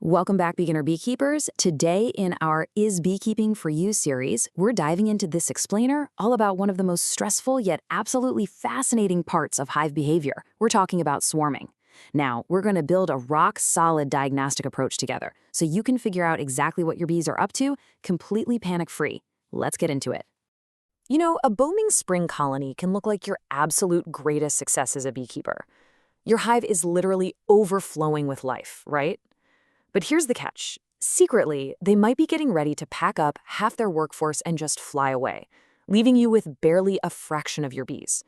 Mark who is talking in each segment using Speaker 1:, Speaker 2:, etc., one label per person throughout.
Speaker 1: Welcome back, beginner beekeepers. Today in our Is Beekeeping for You series, we're diving into this explainer all about one of the most stressful yet absolutely fascinating parts of hive behavior. We're talking about swarming. Now, we're going to build a rock-solid diagnostic approach together so you can figure out exactly what your bees are up to, completely panic-free. Let's get into it. You know, a booming spring colony can look like your absolute greatest success as a beekeeper. Your hive is literally overflowing with life, right? But here's the catch. Secretly, they might be getting ready to pack up half their workforce and just fly away, leaving you with barely a fraction of your bees.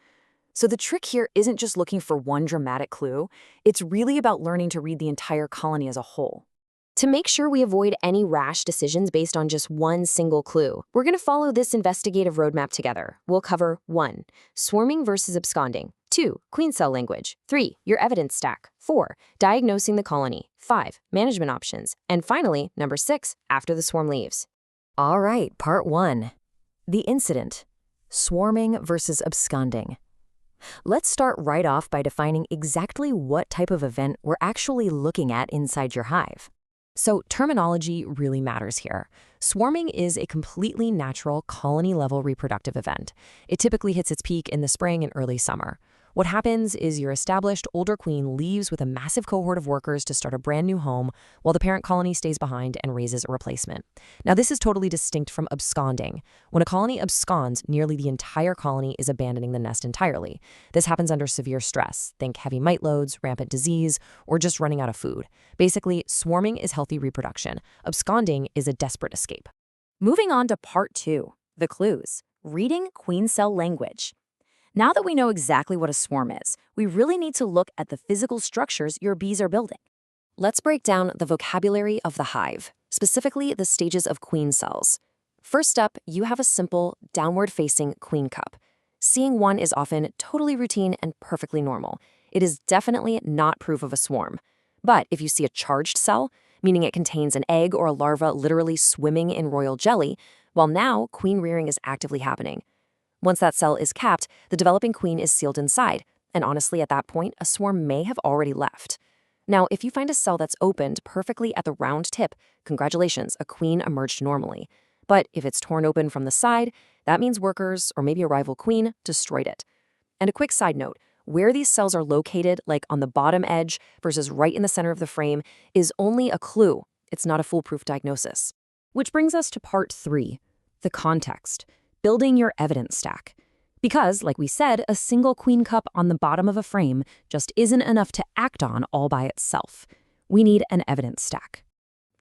Speaker 1: So the trick here isn't just looking for one dramatic clue, it's really about learning to read the entire colony as a whole. To make sure we avoid any rash decisions based on just one single clue, we're going to follow this investigative roadmap together. We'll cover 1. Swarming versus absconding. 2. Queen cell language. 3. Your evidence stack. 4. Diagnosing the colony. 5. Management options. And finally, number 6, after the swarm leaves. All right, part 1. The incident. Swarming versus absconding. Let's start right off by defining exactly what type of event we're actually looking at inside your hive. So terminology really matters here. Swarming is a completely natural colony-level reproductive event. It typically hits its peak in the spring and early summer. What happens is your established older queen leaves with a massive cohort of workers to start a brand new home while the parent colony stays behind and raises a replacement. Now, this is totally distinct from absconding. When a colony absconds, nearly the entire colony is abandoning the nest entirely. This happens under severe stress. Think heavy mite loads, rampant disease, or just running out of food. Basically, swarming is healthy reproduction. Absconding is a desperate escape. Moving on to part 2, the clues. Reading queen cell language. Now that we know exactly what a swarm is, we really need to look at the physical structures your bees are building. Let's break down the vocabulary of the hive, specifically the stages of queen cells. First up, you have a simple, downward-facing queen cup. Seeing one is often totally routine and perfectly normal. It is definitely not proof of a swarm. But if you see a charged cell, meaning it contains an egg or a larva literally swimming in royal jelly, well, now queen rearing is actively happening. Once that cell is capped, the developing queen is sealed inside, and honestly, at that point, a swarm may have already left. Now, if you find a cell that's opened perfectly at the round tip, congratulations, a queen emerged normally. But if it's torn open from the side, that means workers, or maybe a rival queen, destroyed it. And a quick side note, where these cells are located, like on the bottom edge versus right in the center of the frame, is only a clue. It's not a foolproof diagnosis. Which brings us to part 3, the context. Building your evidence stack. Because, like we said, a single queen cup on the bottom of a frame just isn't enough to act on all by itself. We need an evidence stack.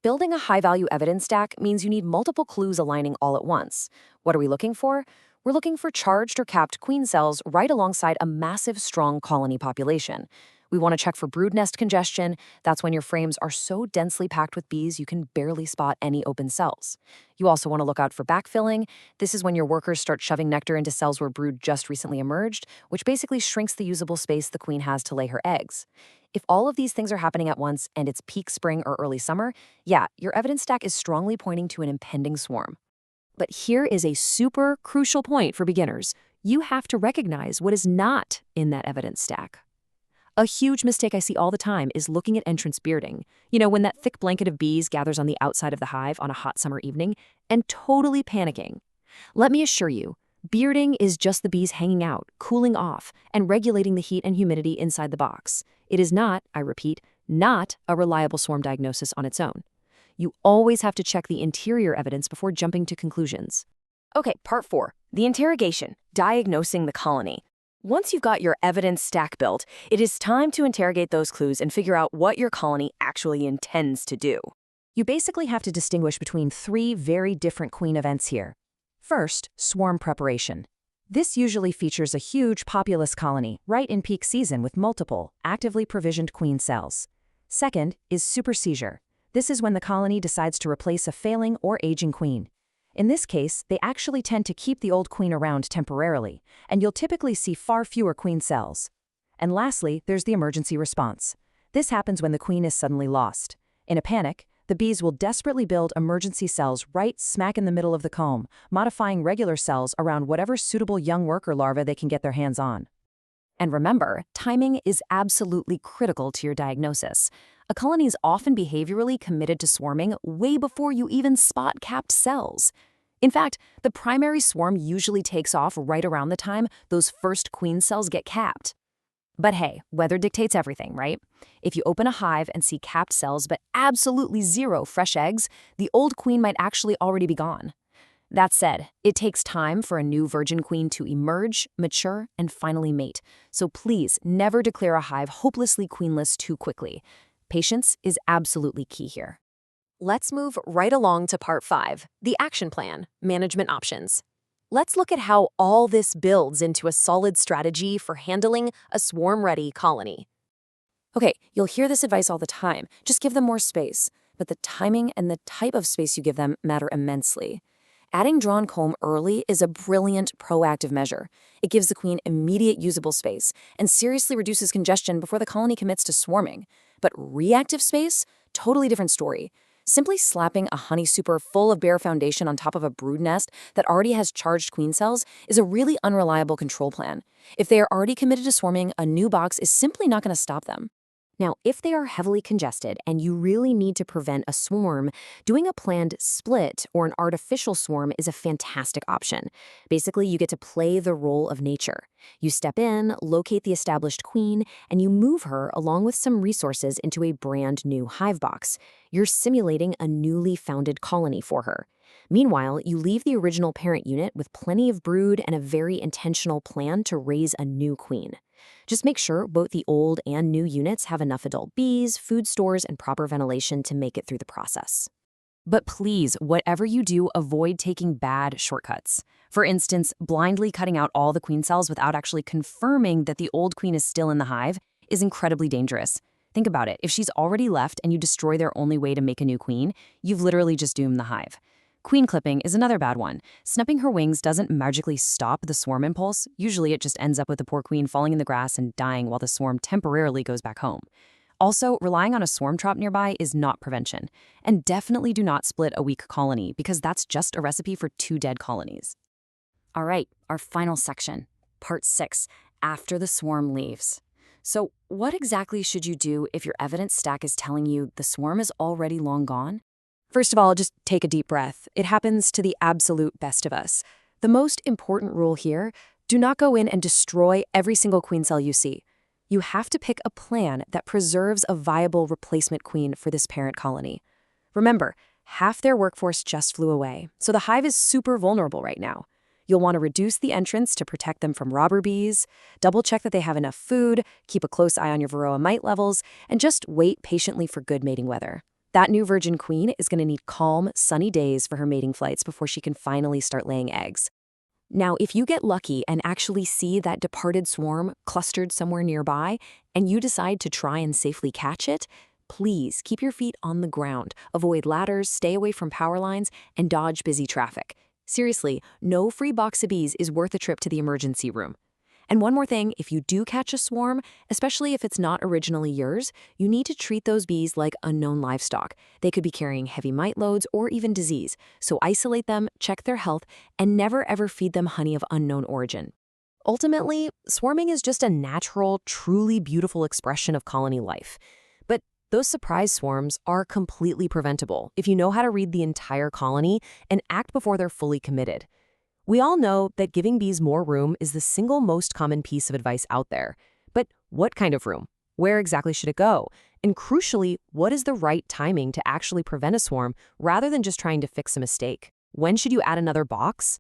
Speaker 1: Building a high-value evidence stack means you need multiple clues aligning all at once. What are we looking for? We're looking for charged or capped queen cells right alongside a massive, strong colony population. We want to check for brood nest congestion. That's when your frames are so densely packed with bees you can barely spot any open cells. You also want to look out for backfilling. This is when your workers start shoving nectar into cells where brood just recently emerged, which basically shrinks the usable space the queen has to lay her eggs. If all of these things are happening at once and it's peak spring or early summer, yeah, your evidence stack is strongly pointing to an impending swarm. But here is a super crucial point for beginners. You have to recognize what is not in that evidence stack. A huge mistake I see all the time is looking at entrance bearding. You know, when that thick blanket of bees gathers on the outside of the hive on a hot summer evening, and totally panicking. Let me assure you, bearding is just the bees hanging out, cooling off, and regulating the heat and humidity inside the box. It is not, I repeat, not a reliable swarm diagnosis on its own. You always have to check the interior evidence before jumping to conclusions. Okay, part 4, the interrogation, diagnosing the colony. Once you've got your evidence stack built, it is time to interrogate those clues and figure out what your colony actually intends to do. You basically have to distinguish between 3 very different queen events here. First, swarm preparation. This usually features a huge populous colony right in peak season with multiple, actively provisioned queen cells. Second is supersedure. This is when the colony decides to replace a failing or aging queen. In this case, they actually tend to keep the old queen around temporarily, and you'll typically see far fewer queen cells. And lastly, there's the emergency response. This happens when the queen is suddenly lost. In a panic, the bees will desperately build emergency cells right smack in the middle of the comb, modifying regular cells around whatever suitable young worker larva they can get their hands on. And remember, timing is absolutely critical to your diagnosis. A colony is often behaviorally committed to swarming way before you even spot capped cells. In fact, the primary swarm usually takes off right around the time those first queen cells get capped. But hey, weather dictates everything, right? If you open a hive and see capped cells but absolutely zero fresh eggs, the old queen might actually already be gone. That said, it takes time for a new virgin queen to emerge, mature, and finally mate. So please never declare a hive hopelessly queenless too quickly. Patience is absolutely key here. Let's move right along to part 5, the action plan, management options. Let's look at how all this builds into a solid strategy for handling a swarm-ready colony. Okay, you'll hear this advice all the time. Just give them more space. But the timing and the type of space you give them matter immensely. Adding drawn comb early is a brilliant proactive measure. It gives the queen immediate usable space and seriously reduces congestion before the colony commits to swarming. But reactive space? Totally different story. Simply slapping a honey super full of bare foundation on top of a brood nest that already has charged queen cells is a really unreliable control plan. If they are already committed to swarming, a new box is simply not going to stop them. Now, if they are heavily congested and you really need to prevent a swarm, doing a planned split or an artificial swarm is a fantastic option. Basically, you get to play the role of nature. You step in, locate the established queen, and you move her along with some resources into a brand new hive box. You're simulating a newly founded colony for her. Meanwhile, you leave the original parent unit with plenty of brood and a very intentional plan to raise a new queen. Just make sure both the old and new units have enough adult bees, food stores, and proper ventilation to make it through the process. But please, whatever you do, avoid taking bad shortcuts. For instance, blindly cutting out all the queen cells without actually confirming that the old queen is still in the hive is incredibly dangerous. Think about it. If she's already left and you destroy their only way to make a new queen, you've literally just doomed the hive. Queen clipping is another bad one. Snipping her wings doesn't magically stop the swarm impulse. Usually it just ends up with the poor queen falling in the grass and dying while the swarm temporarily goes back home. Also, relying on a swarm trap nearby is not prevention. And definitely do not split a weak colony because that's just a recipe for 2 dead colonies. All right, our final section, part 6, after the swarm leaves. So what exactly should you do if your evidence stack is telling you the swarm is already long gone? First of all, just take a deep breath. It happens to the absolute best of us. The most important rule here, do not go in and destroy every single queen cell you see. You have to pick a plan that preserves a viable replacement queen for this parent colony. Remember, half their workforce just flew away, so the hive is super vulnerable right now. You'll want to reduce the entrance to protect them from robber bees, double-check that they have enough food, keep a close eye on your varroa mite levels, and just wait patiently for good mating weather. That new virgin queen is going to need calm, sunny days for her mating flights before she can finally start laying eggs. Now, if you get lucky and actually see that departed swarm clustered somewhere nearby, and you decide to try and safely catch it, please keep your feet on the ground, avoid ladders, stay away from power lines, and dodge busy traffic. Seriously, no free box of bees is worth a trip to the emergency room. And one more thing, if you do catch a swarm, especially if it's not originally yours, you need to treat those bees like unknown livestock. They could be carrying heavy mite loads or even disease, so isolate them, check their health, and never ever feed them honey of unknown origin. Ultimately, swarming is just a natural, truly beautiful expression of colony life. But those surprise swarms are completely preventable if you know how to read the entire colony and act before they're fully committed. We all know that giving bees more room is the single most common piece of advice out there. But what kind of room? Where exactly should it go? And crucially, what is the right timing to actually prevent a swarm rather than just trying to fix a mistake? When should you add another box?